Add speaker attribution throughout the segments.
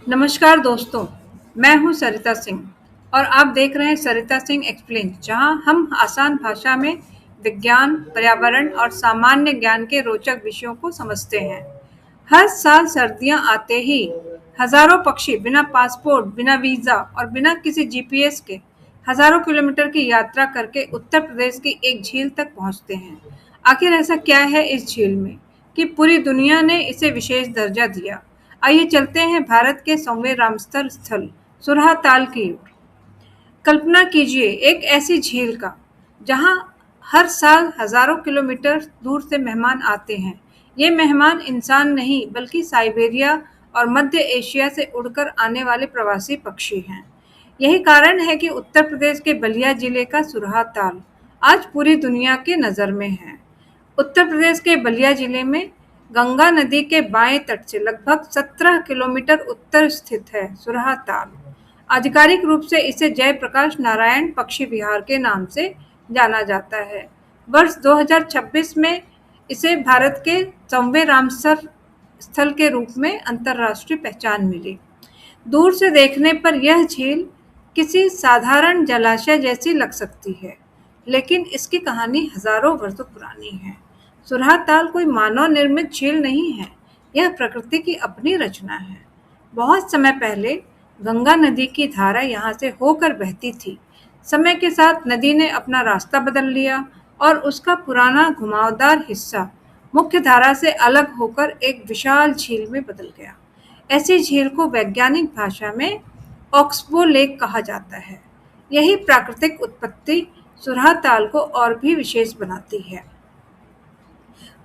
Speaker 1: नमस्कार दोस्तों, मैं हूं सरिता सिंह और आप देख रहे हैं सरिता सिंह एक्सप्लेन, जहां हम आसान भाषा में विज्ञान, पर्यावरण और सामान्य ज्ञान के रोचक विषयों को समझते हैं। हर साल सर्दियां आते ही हजारों पक्षी बिना पासपोर्ट, बिना वीजा और बिना किसी जीपीएस के हजारों किलोमीटर की यात्रा करके उत्तर प्रदेश की एक झील तक पहुंचते हैं। आखिर ऐसा क्या है इस झील में कि पूरी दुनिया ने इसे विशेष दर्जा दिया? आइए चलते हैं भारत के 100वें रामसर स्थल सुरहा ताल की ओर। कल्पना कीजिए एक ऐसी झील का जहां हर साल हजारों किलोमीटर दूर से मेहमान आते हैं। ये मेहमान इंसान नहीं बल्कि साइबेरिया और मध्य एशिया से उड़कर आने वाले प्रवासी पक्षी हैं। यही कारण है कि उत्तर प्रदेश के बलिया जिले का सुरहा ताल आज पूरी दुनिया की नज़र में है। उत्तर प्रदेश के बलिया जिले में गंगा नदी के बाएं तट से लगभग 17 किलोमीटर उत्तर स्थित है सुरहा ताल। आधिकारिक रूप से इसे जयप्रकाश नारायण पक्षी विहार के नाम से जाना जाता है। वर्ष 2026 में इसे भारत के 100वें रामसर स्थल के रूप में अंतर्राष्ट्रीय पहचान मिली। दूर से देखने पर यह झील किसी साधारण जलाशय जैसी लग सकती है, लेकिन इसकी कहानी हजारों वर्षों पुरानी है। सुरहा ताल कोई मानव निर्मित झील नहीं है, यह प्रकृति की अपनी रचना है। बहुत समय पहले गंगा नदी की धारा यहाँ से होकर बहती थी। समय के साथ नदी ने अपना रास्ता बदल लिया और उसका पुराना घुमावदार हिस्सा मुख्य धारा से अलग होकर एक विशाल झील में बदल गया। ऐसी झील को वैज्ञानिक भाषा में ऑक्सबो लेक कहा जाता है। यही प्राकृतिक उत्पत्ति सुरहा ताल को और भी विशेष बनाती है।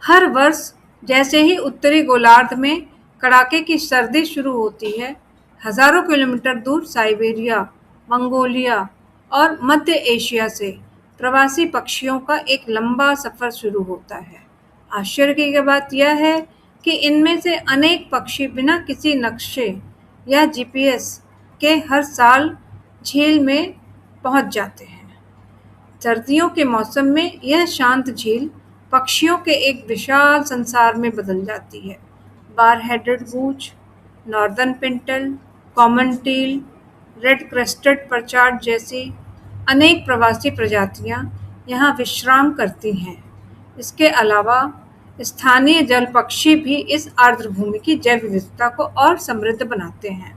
Speaker 1: हर वर्ष जैसे ही उत्तरी गोलार्ध में कड़ाके की सर्दी शुरू होती है, हजारों किलोमीटर दूर साइबेरिया, मंगोलिया और मध्य एशिया से प्रवासी पक्षियों का एक लंबा सफर शुरू होता है। आश्चर्य की बात यह है कि इनमें से अनेक पक्षी बिना किसी नक्शे या जीपीएस के हर साल झील में पहुंच जाते हैं। सर्दियों के मौसम में यह शांत झील पक्षियों के एक विशाल संसार में बदल जाती है। Bar headed goose, northern pintail, common teal, red crested pochard जैसी अनेक प्रवासी प्रजातियां यहाँ विश्राम करती हैं। इसके अलावा स्थानीय जल पक्षी भी इस आर्द्र भूमि की जैव विविधता को और समृद्ध बनाते हैं।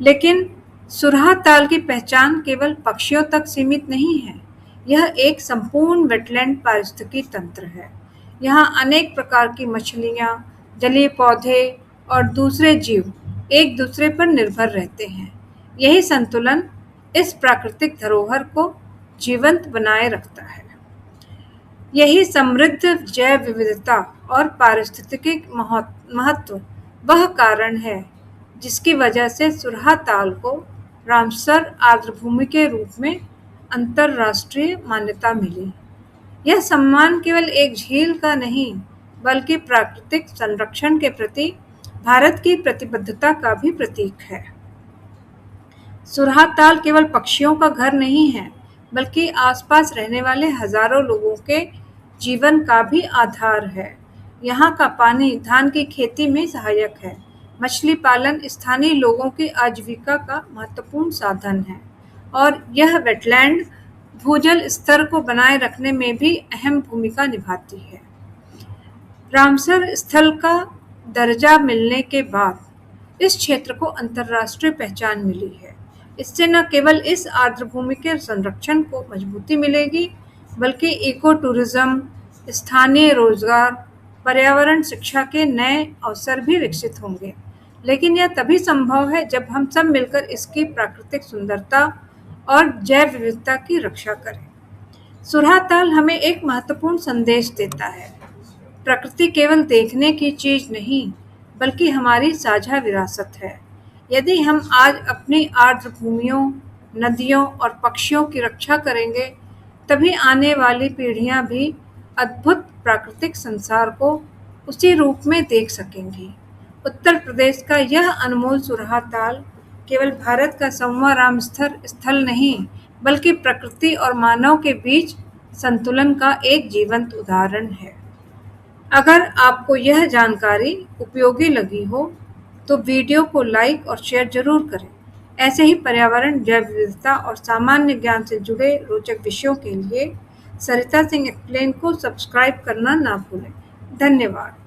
Speaker 1: लेकिन सुरहा ताल की पहचान केवल पक्षियों तक सीमित नहीं है। यह एक संपूर्ण वेटलैंड पारिस्थितिकी तंत्र है। यहाँ अनेक प्रकार की मछलियाँ, जलीय पौधे और दूसरे जीव एक दूसरे पर निर्भर रहते हैं। यही संतुलन इस प्राकृतिक धरोहर को जीवंत बनाए रखता है। यही समृद्ध जैव विविधता और पारिस्थितिकी महत्व वह कारण है जिसकी वजह से सुरहा ताल को रामसर आर्द्रभूमि के रूप में अंतर्राष्ट्रीय मान्यता मिली। यह सम्मान केवल एक झील का नहीं, बल्कि प्राकृतिक संरक्षण के प्रति भारत की प्रतिबद्धता का भी प्रतीक है। सुरहा ताल केवल पक्षियों का घर नहीं है, बल्कि आसपास रहने वाले हजारों लोगों के जीवन का भी आधार है। यहाँ का पानी धान की खेती में सहायक है। मछली पालन स्थानीय लोगों की आजीविका का महत्वपूर्ण साधन है और यह वेटलैंड भूजल स्तर को बनाए रखने में भी अहम भूमिका निभाती है। रामसर स्थल का दर्जा मिलने के बाद इस क्षेत्र को अंतर्राष्ट्रीय पहचान मिली है। इससे न केवल इस आर्द्रभूमि के संरक्षण को मजबूती मिलेगी, बल्कि इको टूरिज्म, स्थानीय रोजगार, पर्यावरण शिक्षा के नए अवसर भी विकसित होंगे। लेकिन यह तभी संभव है जब हम सब मिलकर इसकी प्राकृतिक सुंदरता और जैव विविधता की रक्षा करें। सुरहा ताल हमें एक महत्वपूर्ण संदेश देता है। प्रकृति केवल देखने की चीज नहीं, बल्कि हमारी साझा विरासत है। यदि हम आज अपनी आर्द्र भूमियों, नदियों और पक्षियों की रक्षा करेंगे, तभी आने वाली पीढ़ियां भी अद्भुत प्राकृतिक संसार को उसी रूप में देख सकेंगी। उत्तर प्रदेश का यह अनमोल सुरहा ताल केवल भारत का 100वां रामसर स्थल नहीं, बल्कि प्रकृति और मानव के बीच संतुलन का एक जीवंत उदाहरण है। अगर आपको यह जानकारी उपयोगी लगी हो, तो वीडियो को लाइक और शेयर जरूर करें। ऐसे ही पर्यावरण, जैव विविधता और सामान्य ज्ञान से जुड़े रोचक विषयों के लिए सरिता सिंह एक्सप्लेन को सब्सक्राइब करना ना भूलें। धन्यवाद।